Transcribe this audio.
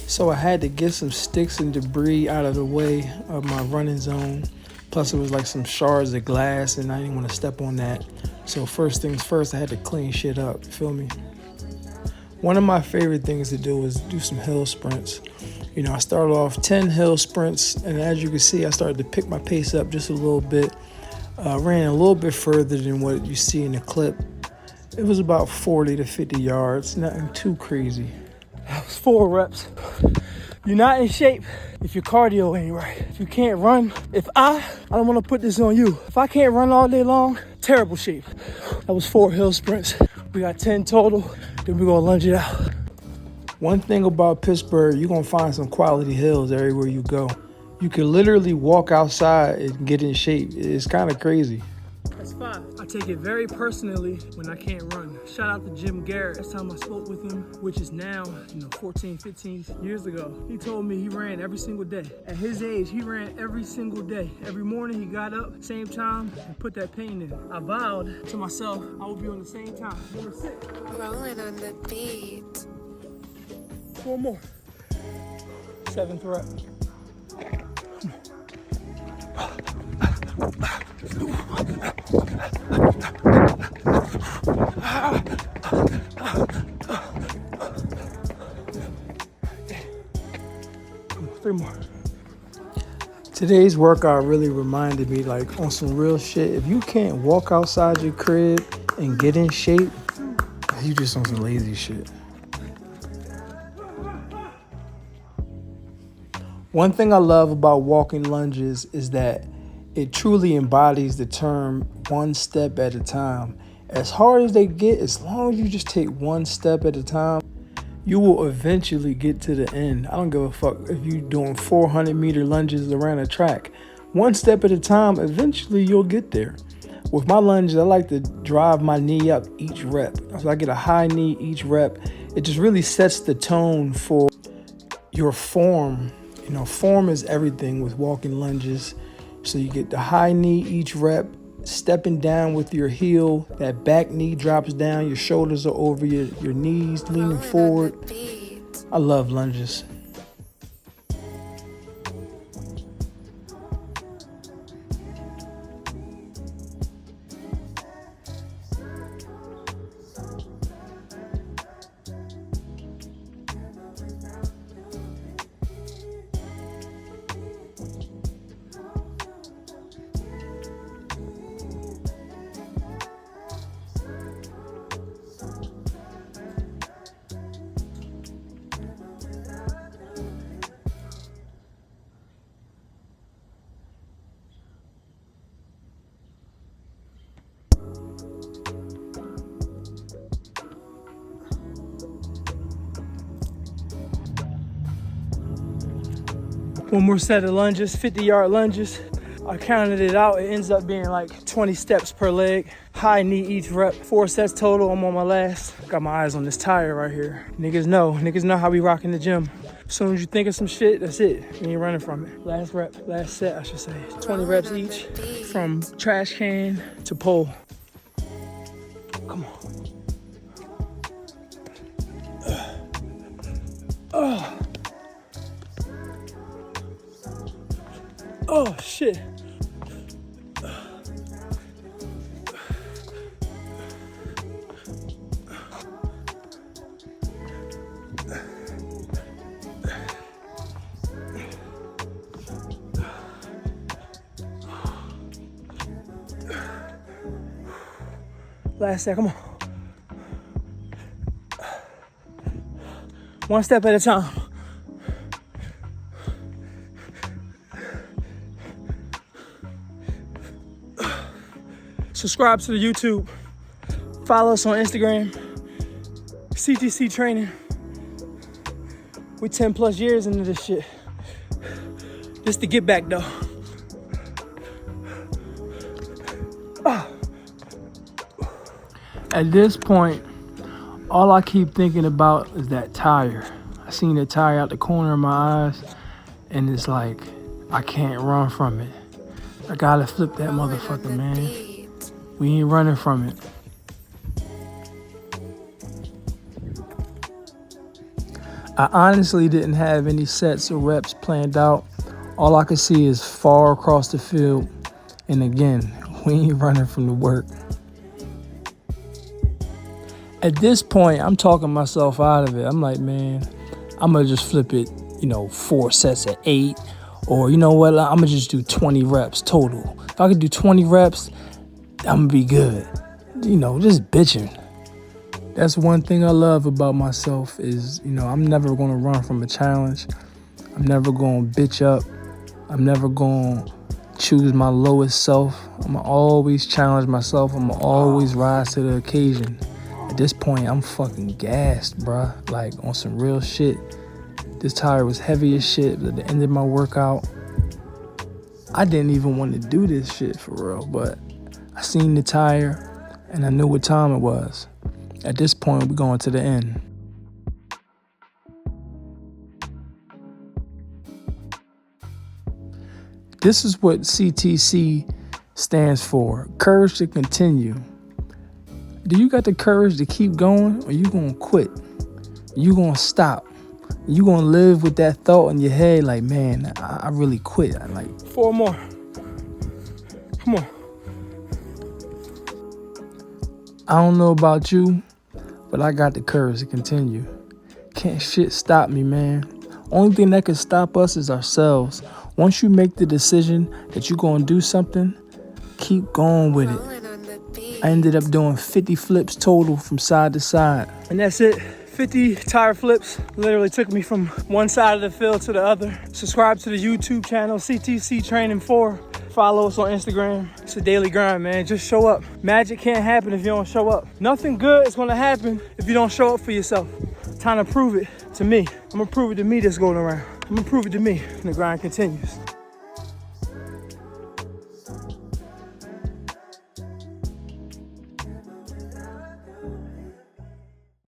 So I had to get some sticks and debris out of the way of my running zone. Plus it was like some shards of glass and I didn't want to step on that. So first things first, I had to clean shit up, you feel me? One of my favorite things to do is do some hill sprints. You know, I started off 10 hill sprints, and as you can see, I started to pick my pace up just a little bit. Ran a little bit further than what you see in the clip. It was about 40 to 50 yards, nothing too crazy. That was 4 reps. You're not in shape if your cardio ain't right. If you can't run, I don't want to put this on you. If I can't run all day long, terrible shape. That was 4 hill sprints. We got 10 total, then we're gonna lunge it out. One thing about Pittsburgh, you're gonna find some quality hills everywhere you go. You can literally walk outside and get in shape. It's kind of crazy. That's 5. I take it very personally when I can't run. Shout out to Jim Garrett. Last time I spoke with him, which is now, 14, 15 years ago. He told me he ran every single day. At his age, he ran every single day. Every morning he got up, same time, and put that pain in. I vowed to myself I would be on the same time. Number 6. Rolling on the beat. 4 more. 7th rep. Come on, 3 more. Today's workout really reminded me, like, on some real shit, if you can't walk outside your crib and get in shape, you just on some lazy shit. One thing I love about walking lunges is that it truly embodies the term one step at a time. As hard as they get, as long as you just take one step at a time, you will eventually get to the end. I don't give a fuck if you're doing 400-meter lunges around a track. One step at a time, eventually you'll get there. With my lunges, I like to drive my knee up each rep. So I get a high knee each rep. It just really sets the tone for your form. Form is everything with walking lunges. So you get the high knee each rep, stepping down with your heel. That back knee drops down. Your shoulders are over your knees, leaning forward. I love lunges. One more set of lunges, 50-yard lunges. I counted it out. It ends up being like 20 steps per leg. High knee each rep. 4 sets total. I'm on my last. Got my eyes on this tire right here. Niggas know how we rock in the gym. As soon as you think of some shit, that's it. You ain't running from it. Last set, I should say. 20 reps each from trash can to pole. Come on. Oh, shit. Last set, come on. One step at a time. Subscribe to the YouTube. Follow us on Instagram. CTC Training. We 10 plus years into this shit. Just to get back though. At this point, all I keep thinking about is that tire. I seen that tire out the corner of my eyes, and it's like, I can't run from it. I gotta flip that motherfucker, man. We ain't running from it. I honestly didn't have any sets or reps planned out. All I could see is far across the field. And again, we ain't running from the work. At this point, I'm talking myself out of it. I'm like, man, I'm going to just flip it, 4 sets at 8. Or, you know what, I'm going to just do 20 reps total. If I could do 20 reps, I'm going to be good. Just bitching. That's one thing I love about myself is, I'm never going to run from a challenge. I'm never going to bitch up. I'm never going to choose my lowest self. I'm going to always challenge myself. I'm going to always rise to the occasion. At this point, I'm fucking gassed, bruh. Like, on some real shit. This tire was heavy as shit. At the end of my workout, I didn't even want to do this shit for real. But I seen the tire, and I knew what time it was. At this point, we're going to the end. This is what CTC stands for. Courage to continue. Do you got the courage to keep going, or you gonna quit? You gonna stop? You gonna live with that thought in your head like, man, I really quit. I like 4 more. Come on. I don't know about you, but I got the courage to continue. Can't shit stop me, man. Only thing that can stop us is ourselves. Once you make the decision that you're gonna do something, keep going with it. I ended up doing 50 flips total from side to side. And that's it. 50 tire flips. Literally took me from one side of the field to the other. Subscribe to the YouTube channel, CTC Training 4. Follow us on Instagram. It's a daily grind, man. Just show up. Magic can't happen if you don't show up. Nothing good is gonna happen if you don't show up for yourself. Time to prove it to me. I'm gonna prove it to me this going around. I'm gonna prove it to me. And the grind continues.